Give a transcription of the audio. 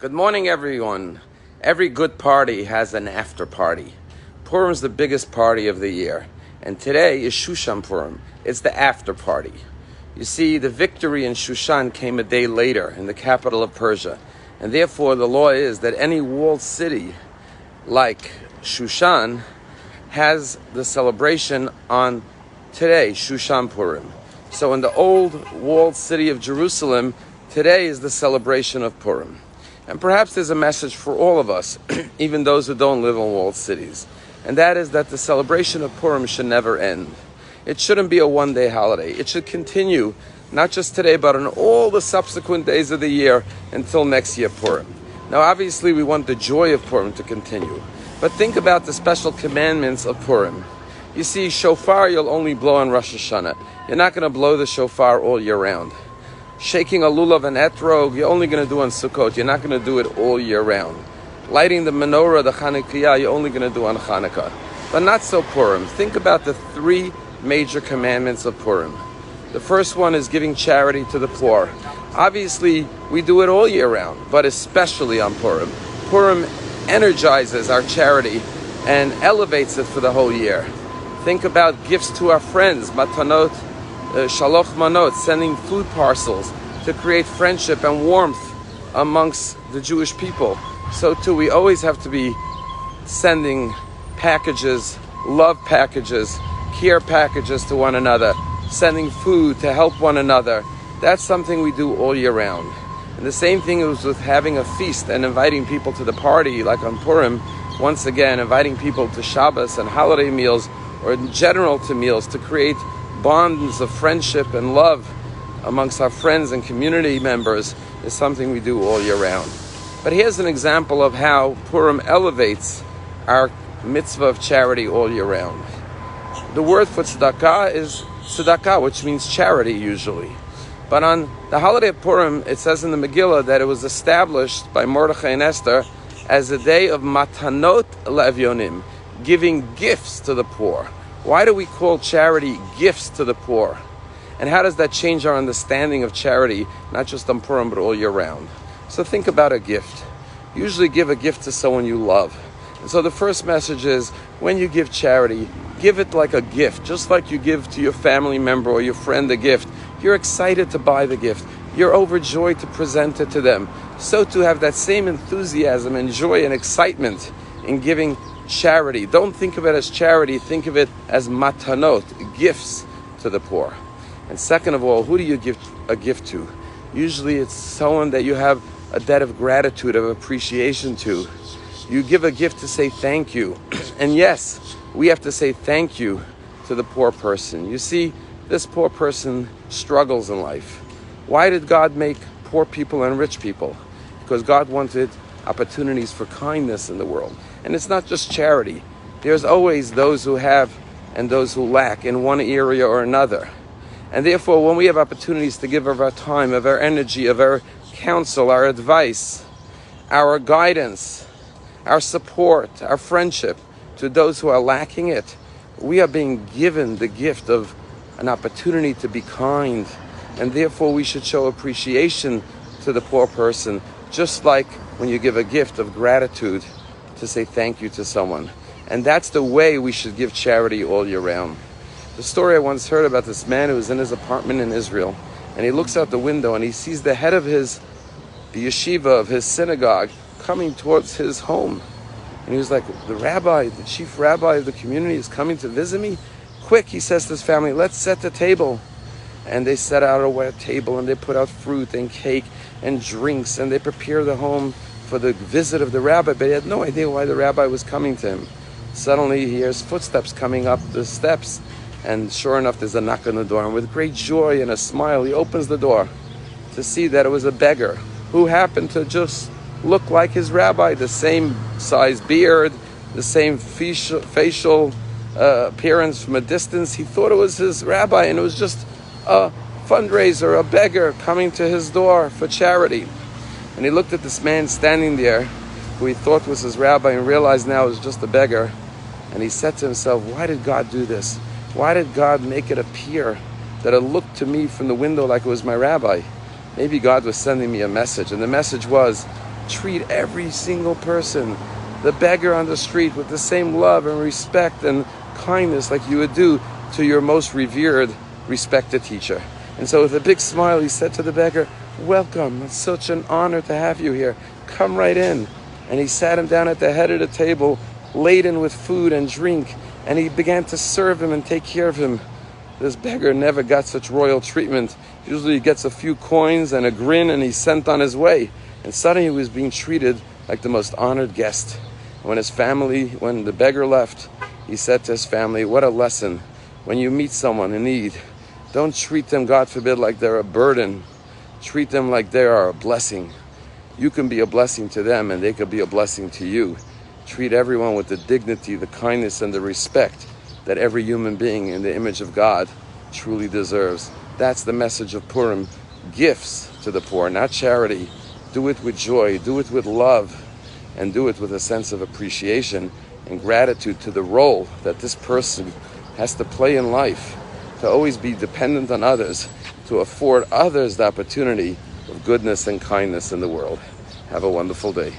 Good morning, everyone. Every good party has an after party. Purim is the biggest party of the year, and today is Shushan Purim. It's the after party. You see, the victory in Shushan came a day later in the capital of Persia, and therefore the law is that any walled city like Shushan has the celebration on today, Shushan Purim. So in the old walled city of Jerusalem, today is the celebration of Purim. And perhaps there's a message for all of us, even those who don't live in walled cities. And that is that the celebration of Purim should never end. It shouldn't be a one-day holiday. It should continue, not just today, but on all the subsequent days of the year until next year, Purim. Now, obviously, we want the joy of Purim to continue. But think about the special commandments of Purim. You see, shofar you'll only blow on Rosh Hashanah. You're not going to blow the shofar all year round. Shaking a lulav and etrog, you're only going to do on Sukkot. You're not going to do it all year round. Lighting the menorah, the Chanukiah, you're only going to do on Hanukkah. But not so Purim. Think about the three major commandments of Purim. The first one is giving charity to the poor. Obviously, we do it all year round, but especially on Purim. Purim energizes our charity and elevates it for the whole year. Think about gifts to our friends, matanot, shaloch manot, sending food parcels to create friendship and warmth amongst the Jewish people. So too, we always have to be sending packages, love packages, care packages to one another, sending food to help one another. That's something we do all year round. And the same thing is with having a feast and inviting people to the party, like on Purim. Once again, inviting people to Shabbos and holiday meals, or in general to meals, to create bonds of friendship and love amongst our friends and community members is something we do all year round. But here's an example of how Purim elevates our mitzvah of charity all year round. The word for tzedakah is tzedakah, which means charity usually. But on the holiday of Purim, it says in the Megillah that it was established by Mordechai and Esther as a day of matanot le'evyonim, giving gifts to the poor. Why do we call charity gifts to the poor? And how does that change our understanding of charity, not just on Purim, but all year round? So think about a gift. Usually give a gift to someone you love. And so the first message is, when you give charity, give it like a gift, just like you give to your family member or your friend a gift. You're excited to buy the gift. You're overjoyed to present it to them. So to have that same enthusiasm and joy and excitement in giving charity. Don't think of it as charity, think of it as matanot, gifts to the poor. And second of all, who do you give a gift to? Usually it's someone that you have a debt of gratitude, of appreciation to. You give a gift to say thank you. And yes, we have to say thank you to the poor person. You see, this poor person struggles in life. Why did God make poor people and rich people? Because God wanted opportunities for kindness in the world. And it's not just charity. There's always those who have and those who lack in one area or another. And therefore, when we have opportunities to give of our time, of our energy, of our counsel, our advice, our guidance, our support, our friendship to those who are lacking it, we are being given the gift of an opportunity to be kind. And therefore, we should show appreciation to the poor person, just like when you give a gift of gratitude to say thank you to someone. And that's the way we should give charity all year round. The story I once heard about this man who was in his apartment in Israel, and he looks out the window and he sees the head of the yeshiva of his synagogue coming towards his home. And he was like, the rabbi, the chief rabbi of the community is coming to visit me? Quick, he says to his family, let's set the table. And they set out a wet table and they put out fruit and cake and drinks and they prepare the home for the visit of the rabbi, but he had no idea why the rabbi was coming to him. Suddenly he hears footsteps coming up the steps, and sure enough there's a knock on the door, and with great joy and a smile he opens the door to see that it was a beggar who happened to just look like his rabbi, the same size beard, the same facial appearance from a distance. He thought it was his rabbi, and it was just a fundraiser, a beggar coming to his door for charity. And he looked at this man standing there, who he thought was his rabbi, and realized now it was just a beggar. And he said to himself, why did God do this? Why did God make it appear that it looked to me from the window like it was my rabbi? Maybe God was sending me a message. And the message was, Treat every single person, the beggar on the street, with the same love and respect and kindness like you would do to your most revered, respected teacher. And so with a big smile, he said to the beggar, welcome, it's such an honor to have you here. Come right in. And he sat him down at the head of the table, laden with food and drink, and he began to serve him and take care of him. This beggar never got such royal treatment. Usually he gets a few coins and a grin and he's sent on his way. And suddenly he was being treated like the most honored guest. When the beggar left, he said to his family, what a lesson. When you meet someone in need, don't treat them, God forbid, like they're a burden. Treat them like they are a blessing. You can be a blessing to them and they could be a blessing to you. Treat everyone with the dignity, the kindness, and the respect that every human being in the image of God truly deserves. That's the message of Purim. Gifts to the poor, not charity. Do it with joy, do it with love, and do it with a sense of appreciation and gratitude to the role that this person has to play in life, to always be dependent on others, to afford others the opportunity of goodness and kindness in the world. Have a wonderful day.